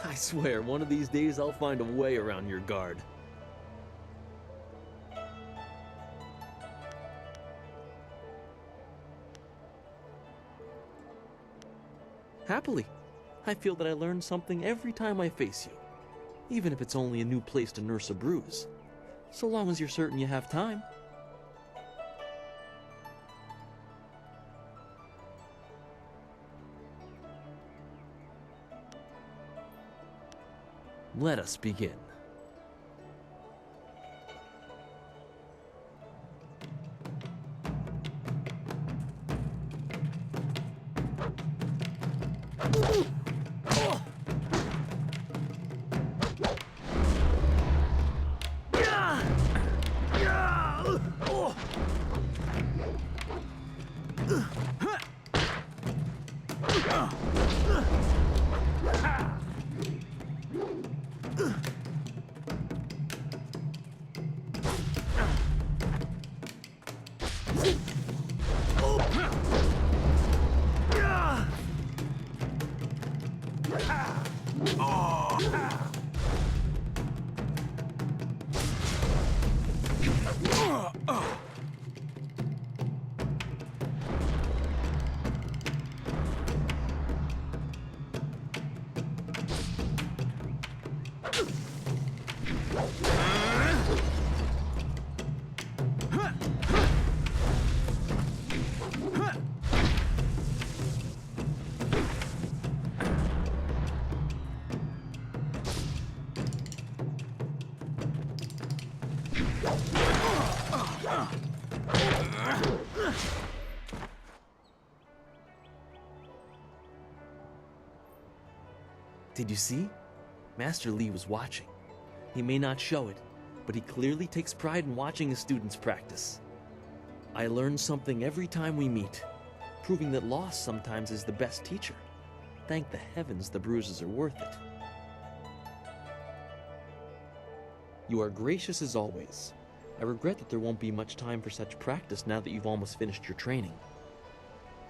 I swear, one of these days I'll find a way around your guard. Happily. I feel that I learn something every time I face you, even if it's only a new place to nurse a bruise, so long as you're certain you have time. Let us begin. Did you see? Master Lee was watching. He may not show it, but he clearly takes pride in watching his students practice. I learn something every time we meet, proving that loss sometimes is the best teacher. Thank the heavens the bruises are worth it. You are gracious as always. I regret that there won't be much time for such practice now that you've almost finished your training.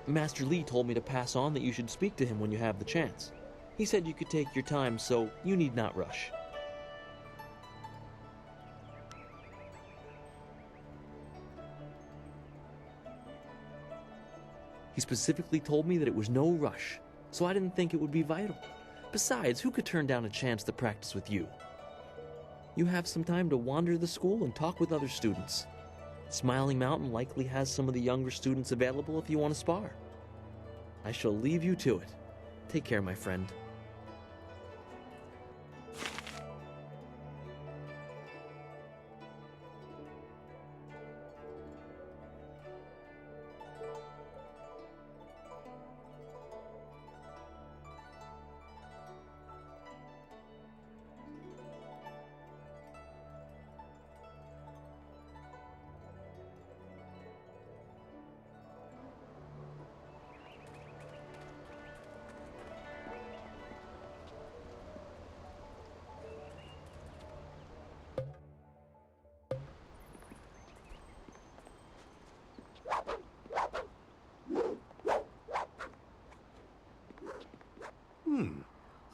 Master Lee told me to pass on that you should speak to him when you have the chance. He said you could take your time, so you need not rush. He specifically told me that it was no rush, so I didn't think it would be vital. Besides, who could turn down a chance to practice with you? You have some time to wander the school and talk with other students. Smiling Mountain likely has some of the younger students available if you want to spar. I shall leave you to it. Take care, my friend.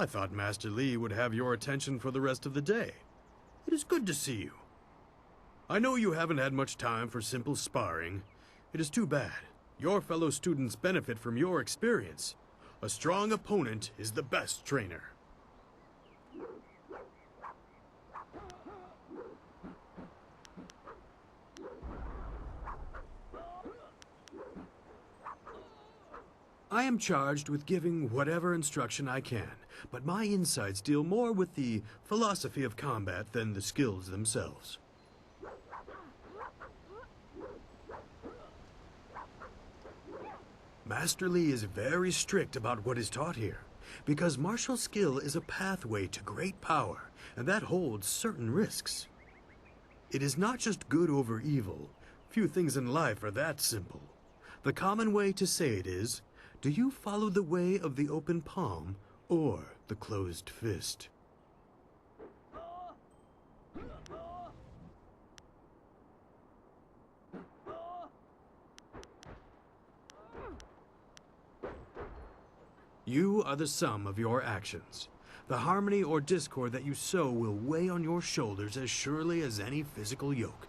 I thought Master Lee would have your attention for the rest of the day. It is good to see you. I know you haven't had much time for simple sparring. It is too bad. Your fellow students benefit from your experience. A strong opponent is the best trainer. I am charged with giving whatever instruction I can, but my insights deal more with the philosophy of combat than the skills themselves. Master Lee is very strict about what is taught here, because martial skill is a pathway to great power, and that holds certain risks. It is not just good over evil. Few things in life are that simple. The common way to say it is, do you follow the way of the open palm or the closed fist? You are the sum of your actions. The harmony or discord that you sow will weigh on your shoulders as surely as any physical yoke.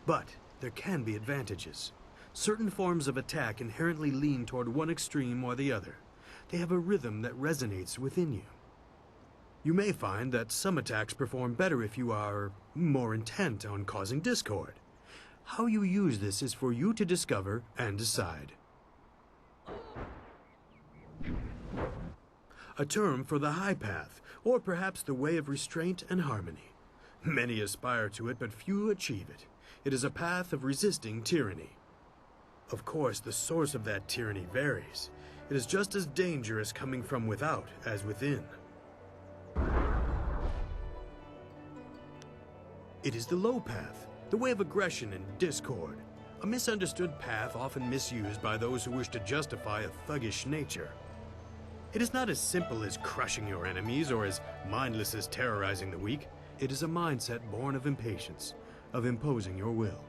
But there can be advantages. Certain forms of attack inherently lean toward one extreme or the other. They have a rhythm that resonates within you. You may find that some attacks perform better if you are more intent on causing discord. How you use this is for you to discover and decide. A term for the high path, or perhaps the way of restraint and harmony. Many aspire to it, but few achieve it. It is a path of resisting tyranny. Of course, the source of that tyranny varies. It is just as dangerous coming from without as within. It is the low path, the way of aggression and discord. A misunderstood path often misused by those who wish to justify a thuggish nature. It is not as simple as crushing your enemies or as mindless as terrorizing the weak. It is a mindset born of impatience, of imposing your will.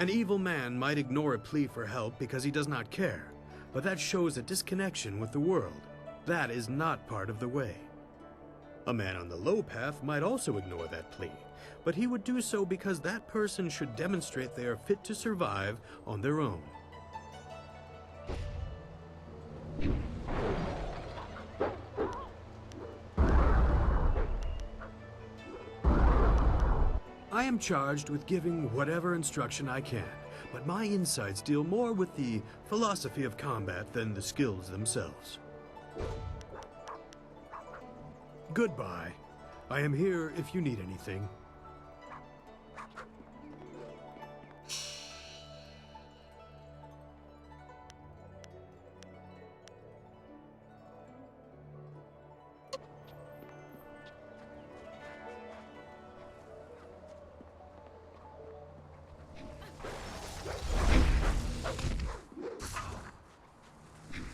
An evil man might ignore a plea for help because he does not care, but that shows a disconnection with the world. That is not part of the way. A man on the low path might also ignore that plea, but he would do so because that person should demonstrate they are fit to survive on their own. I am charged with giving whatever instruction I can, but my insights deal more with the philosophy of combat than the skills themselves. Goodbye. I am here if you need anything.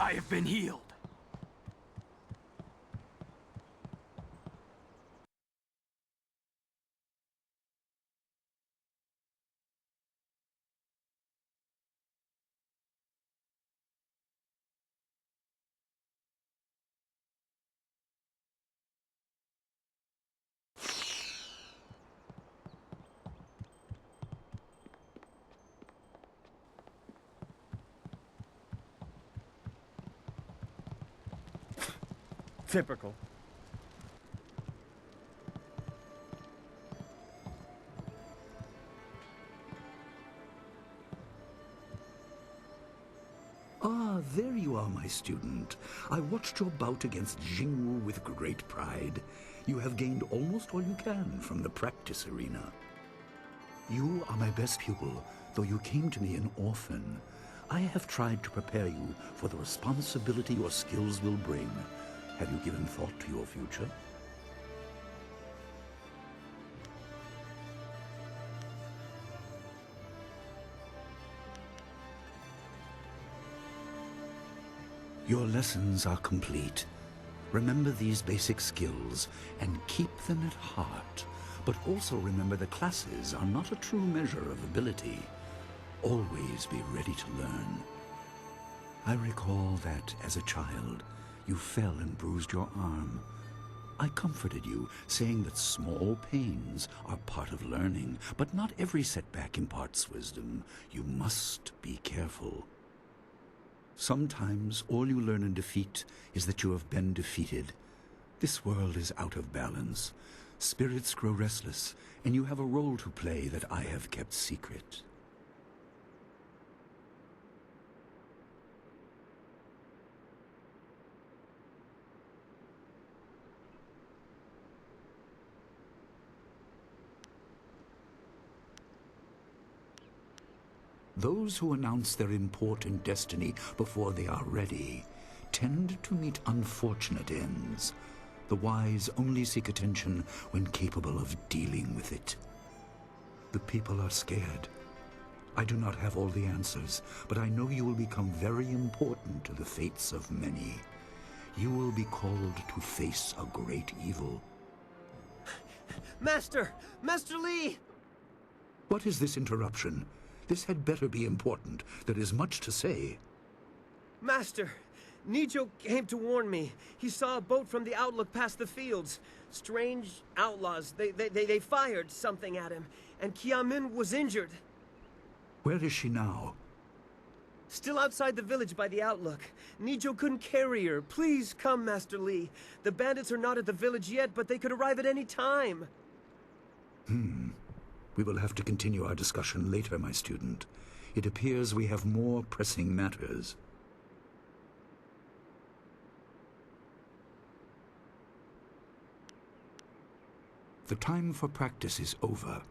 I have been healed. Typical. Ah, there you are, my student. I watched your bout against Jingwu with great pride. You have gained almost all you can from the practice arena. You are my best pupil, though you came to me an orphan. I have tried to prepare you for the responsibility your skills will bring. Have you given thought to your future? Your lessons are complete. Remember these basic skills and keep them at heart. But also remember the classes are not a true measure of ability. Always be ready to learn. I recall that, as a child, you fell and bruised your arm. I comforted you, saying that small pains are part of learning, but not every setback imparts wisdom. You must be careful. Sometimes all you learn in defeat is that you have been defeated. This world is out of balance. Spirits grow restless, and you have a role to play that I have kept secret. Those who announce their important destiny before they are ready tend to meet unfortunate ends. The wise only seek attention when capable of dealing with it. The people are scared. I do not have all the answers, but I know you will become very important to the fates of many. You will be called to face a great evil. Master! Master Lee! What is this interruption? This had better be important. There is much to say. Master, Nijo came to warn me. He saw a boat from the outlook past the fields. Strange outlaws. They fired something at him, and Kiamin was injured. Where is she now? Still outside the village by the outlook. Nijo couldn't carry her. Please come, Master Lee. The bandits are not at the village yet, but they could arrive at any time. We will have to continue our discussion later, my student. It appears we have more pressing matters. The time for practice is over.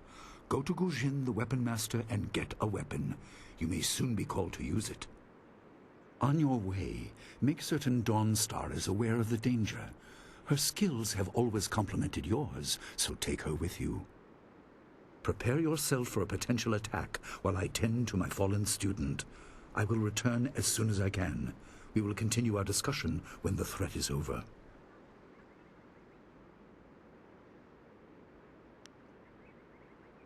Go to Gujin, the weapon master, and get a weapon. You may soon be called to use it. On your way, make certain Dawnstar is aware of the danger. Her skills have always complemented yours, so take her with you. Prepare yourself for a potential attack while I tend to my fallen student. I will return as soon as I can. We will continue our discussion when the threat is over.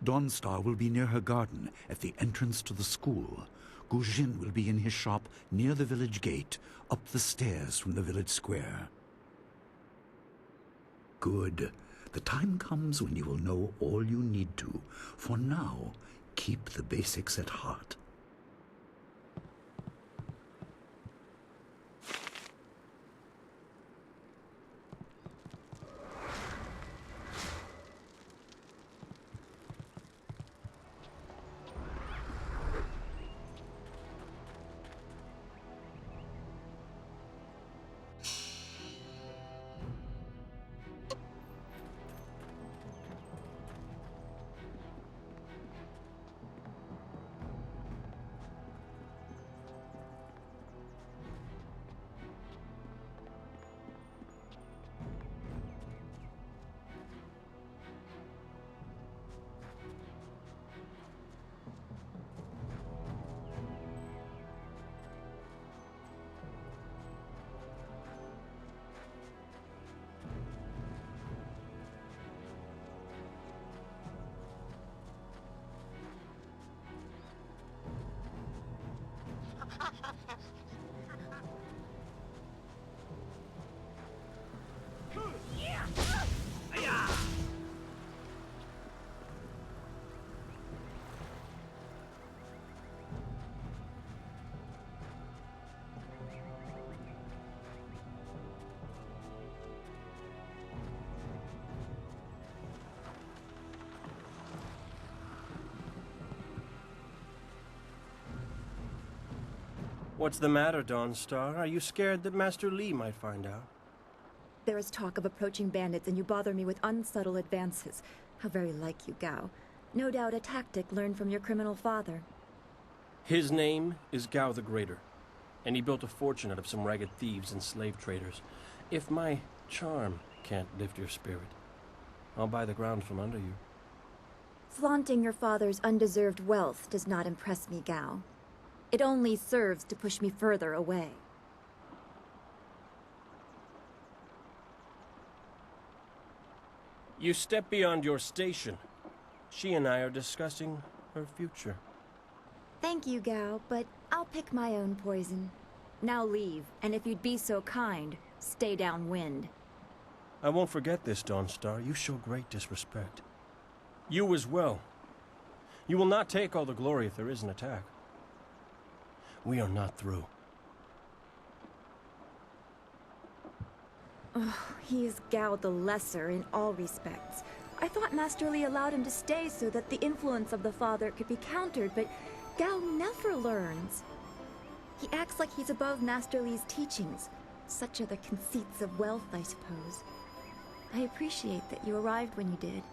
Dawnstar will be near her garden at the entrance to the school. Gujin will be in his shop near the village gate, up the stairs from the village square. Good. The time comes when you will know all you need to. For now, keep the basics at heart. What's the matter, Dawnstar? Are you scared that Master Lee might find out? There is talk of approaching bandits, and you bother me with unsubtle advances. How very like you, Gao. No doubt a tactic learned from your criminal father. His name is Gao the Greater, and he built a fortune out of some ragged thieves and slave traders. If my charm can't lift your spirit, I'll buy the ground from under you. Flaunting your father's undeserved wealth does not impress me, Gao. It only serves to push me further away. You step beyond your station. She and I are discussing her future. Thank you, Gao, but I'll pick my own poison. Now leave, and if you'd be so kind, stay downwind. I won't forget this, Dawnstar. You show great disrespect. You as well. You will not take all the glory if there is an attack. We are not through. Oh, he is Gao the Lesser in all respects. I thought Master Lee allowed him to stay so that the influence of the father could be countered, but Gao never learns. He acts like he's above Master Lee's teachings. Such are the conceits of wealth, I suppose. I appreciate that you arrived when you did.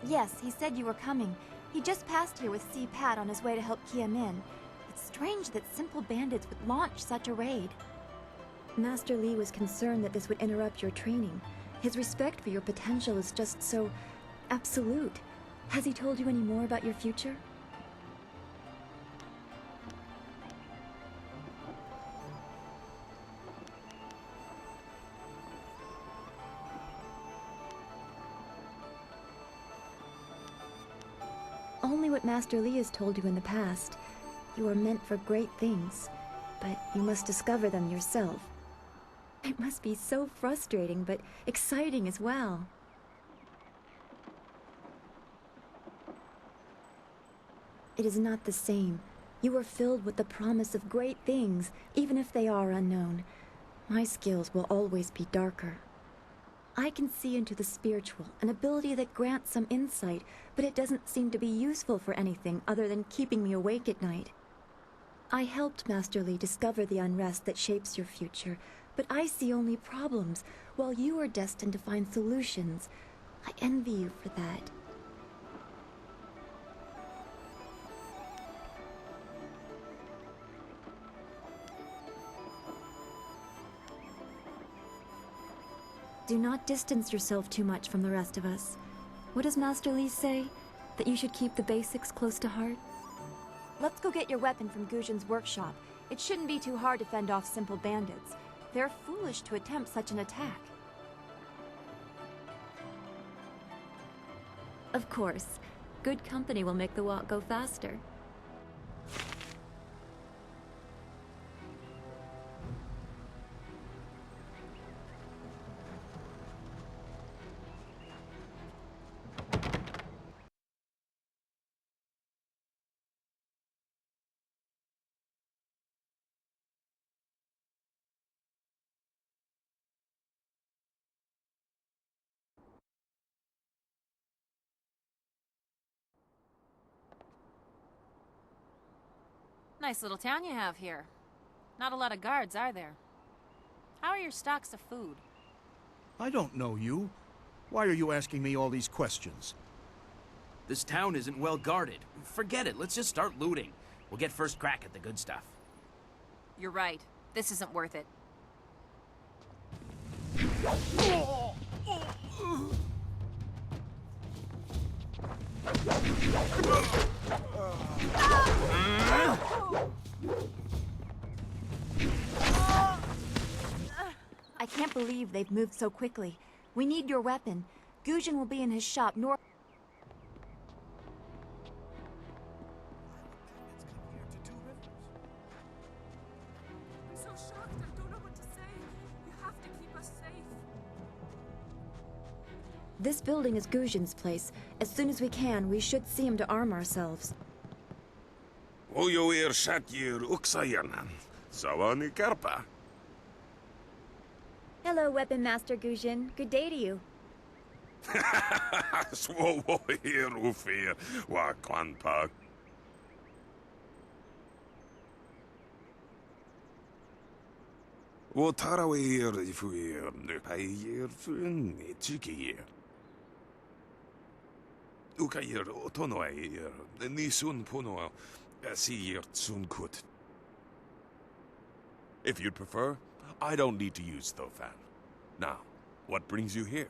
Yes, he said you were coming. He just passed here with Si Pat on his way to help Kia Min. It's strange that simple bandits would launch such a raid. Master Lee was concerned that this would interrupt your training. His respect for your potential is just so absolute. Has he told you any more about your future? only what Master Li has told you in the past. You are meant for great things, but you must discover them yourself. It must be so frustrating, but exciting as well. It is not the same. You are filled with the promise of great things, even if they are unknown. My skills will always be darker. I can see into the spiritual, an ability that grants some insight, but it doesn't seem to be useful for anything other than keeping me awake at night. I helped Master Li discover the unrest that shapes your future, but I see only problems, while you are destined to find solutions. I envy you for that. Do not distance yourself too much from the rest of us. What does Master Li say? That you should keep the basics close to heart? Let's go get your weapon from Guzhen's workshop. It shouldn't be too hard to fend off simple bandits. They're foolish to attempt such an attack. Of course. Good company will make the walk go faster. Nice little town you have here. Not a lot of guards, are there? How are your stocks of food? I don't know you. Why are you asking me all these questions? This town isn't well guarded. Forget it, let's just start looting. We'll get first crack at the good stuff. You're right. This isn't worth it. I can't believe they've moved so quickly. We need your weapon. Guzhen will be in his shop north. I'm so shocked, I don't know what to say. You have to keep us safe. This building is Guzhen's place. As soon as we can, we should see him to arm ourselves. Ojoir Shatyr Uksayanan. Sawani Karpa. Hello, Weapon Master Guzhen. Good day to you. Swoir Ufir Wakwanpa. Wotarawir Fuir Nupayir Fun Chikir. Ukayir Otonoir Nisun Puno Asir Tsunkut. If you'd prefer, I don't need to use Thofan. Now, what brings you here?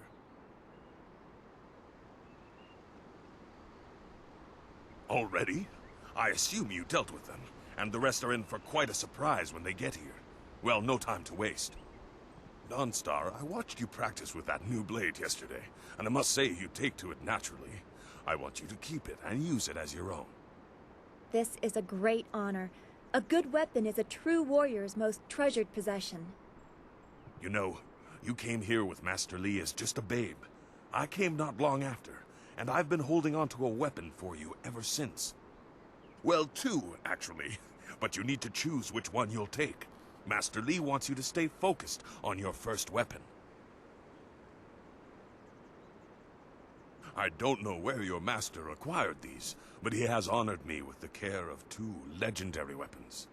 Already? I assume you dealt with them, and the rest are in for quite a surprise when they get here. Well, no time to waste. Dawnstar, I watched you practice with that new blade yesterday, and I must say you take to it naturally. I want you to keep it and use it as your own. This is a great honor. A good weapon is a true warrior's most treasured possession. You know, you came here with Master Li as just a babe. I came not long after, and I've been holding on to a weapon for you ever since. Well, two, actually, but you need to choose which one you'll take. Master Li wants you to stay focused on your first weapon. I don't know where your master acquired these, but he has honored me with the care of two legendary weapons.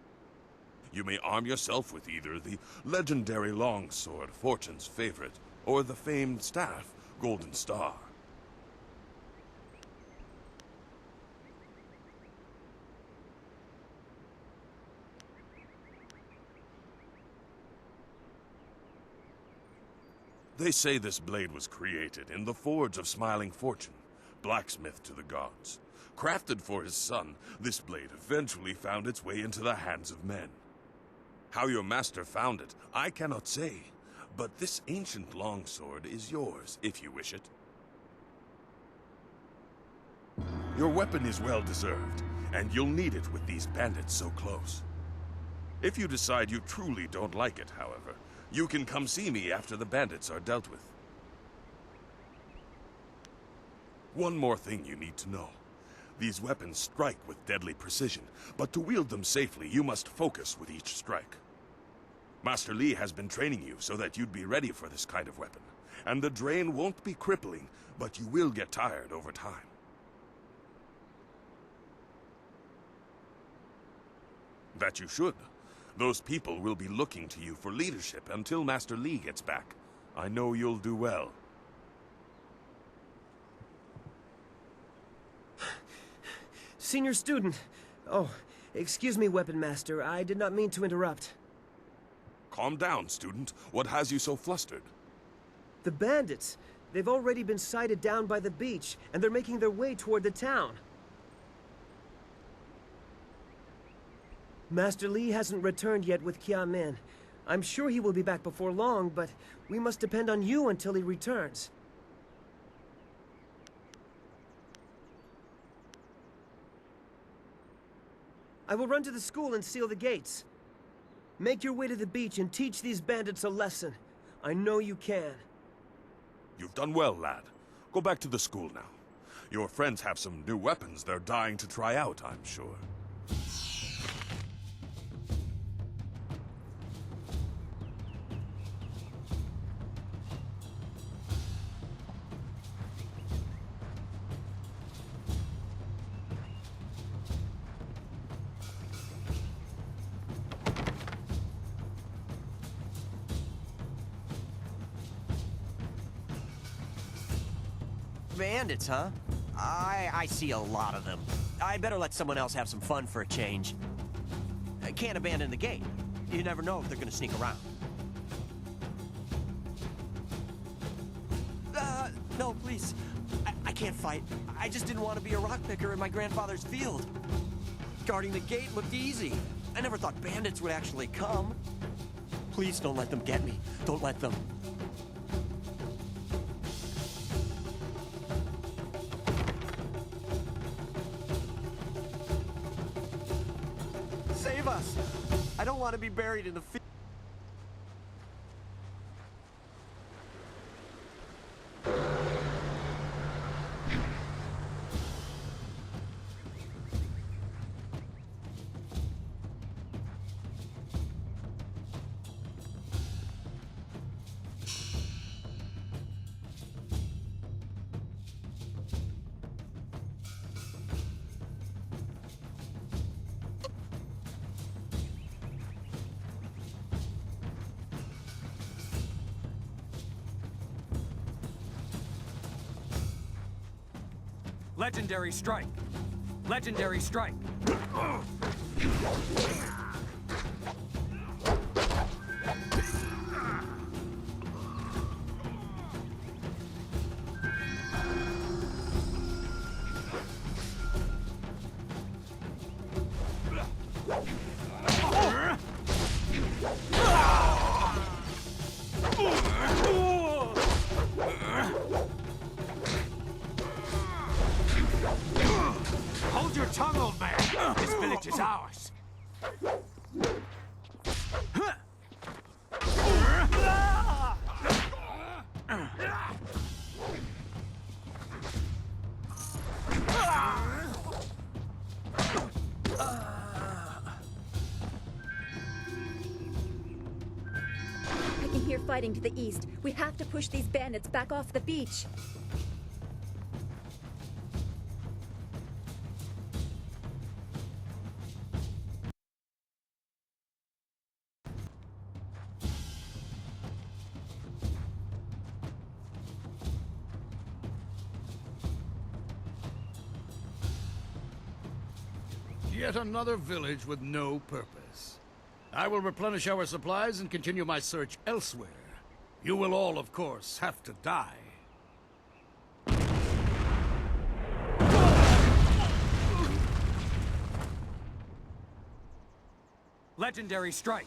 You may arm yourself with either the legendary longsword, Fortune's favorite, or the famed staff, Golden Star. They say this blade was created in the forge of Smiling Fortune, blacksmith to the gods. Crafted for his son, this blade eventually found its way into the hands of men. How your master found it, I cannot say, but this ancient longsword is yours, if you wish it. Your weapon is well deserved, and you'll need it with these bandits so close. If you decide you truly don't like it, however, you can come see me after the bandits are dealt with. One more thing you need to know. These weapons strike with deadly precision, but to wield them safely, you must focus with each strike. Master Li has been training you so that you'd be ready for this kind of weapon, and the drain won't be crippling, but you will get tired over time. That you should. Those people will be looking to you for leadership until Master Li gets back. I know you'll do well. Senior student. Oh, excuse me, Weapon Master. I did not mean to interrupt. Calm down, student. What has you so flustered? The bandits. They've already been sighted down by the beach, and they're making their way toward the town. Master Li hasn't returned yet with Qiamin. I'm sure he will be back before long, but we must depend on you until he returns. I will run to the school and seal the gates. Make your way to the beach and teach these bandits a lesson. I know you can. You've done well, lad. Go back to the school now. Your friends have some new weapons they're dying to try out, I'm sure. Bandits, huh? I see a lot of them. I'd better let someone else have some fun for a change. I can't abandon the gate. You never know if they're gonna sneak around. No, please. I can't fight. I just didn't want to be a rock picker in my grandfather's field. Guarding the gate looked easy. I never thought bandits would actually come. Please don't let them get me. Don't let them. Save us! I don't want to be buried in the field. Legendary strike! Legendary strike! Hold your tongue, old man! This village is ours! I can hear fighting to the east. We have to push these bandits back off the beach. Yet another village with no purpose. I will replenish our supplies and continue my search elsewhere. You will all, of course, have to die. Legendary strike!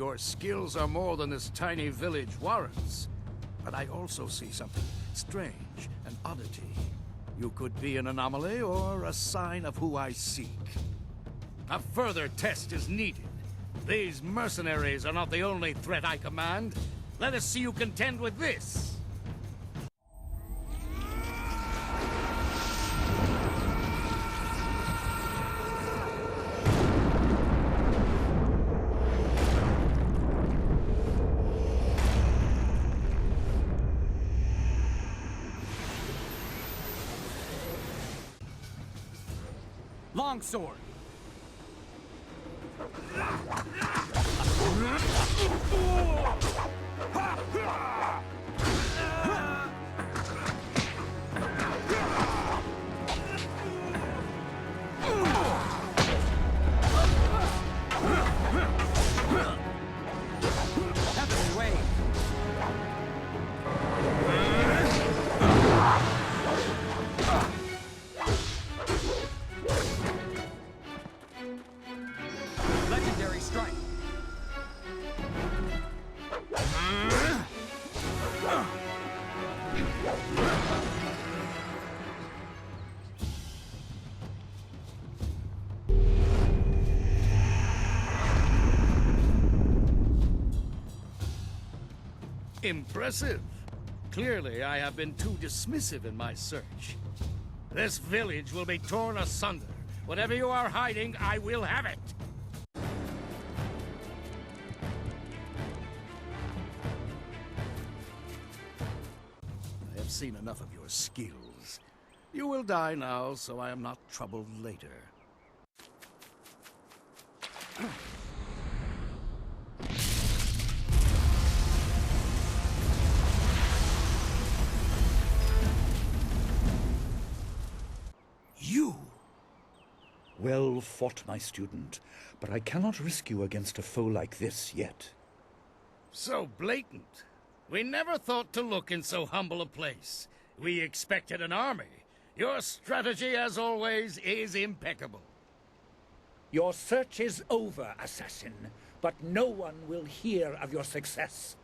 Your skills are more than this tiny village warrants. But I also see something strange, an oddity. You could be an anomaly or a sign of who I seek. A further test is needed. These mercenaries are not the only threat I command. Let us see you contend with this. Longsword. Heavenly Wave. Legendary strike. Impressive. Clearly, I have been too dismissive in my search. This village will be torn asunder. Whatever you are hiding, I will have it. I have seen enough of your skills. You will die now, so I am not troubled later. You! Well fought, my student, but I cannot risk you against a foe like this yet. So blatant. We never thought to look in so humble a place. We expected an army. Your strategy, as always, is impeccable. Your search is over, assassin, but no one will hear of your success.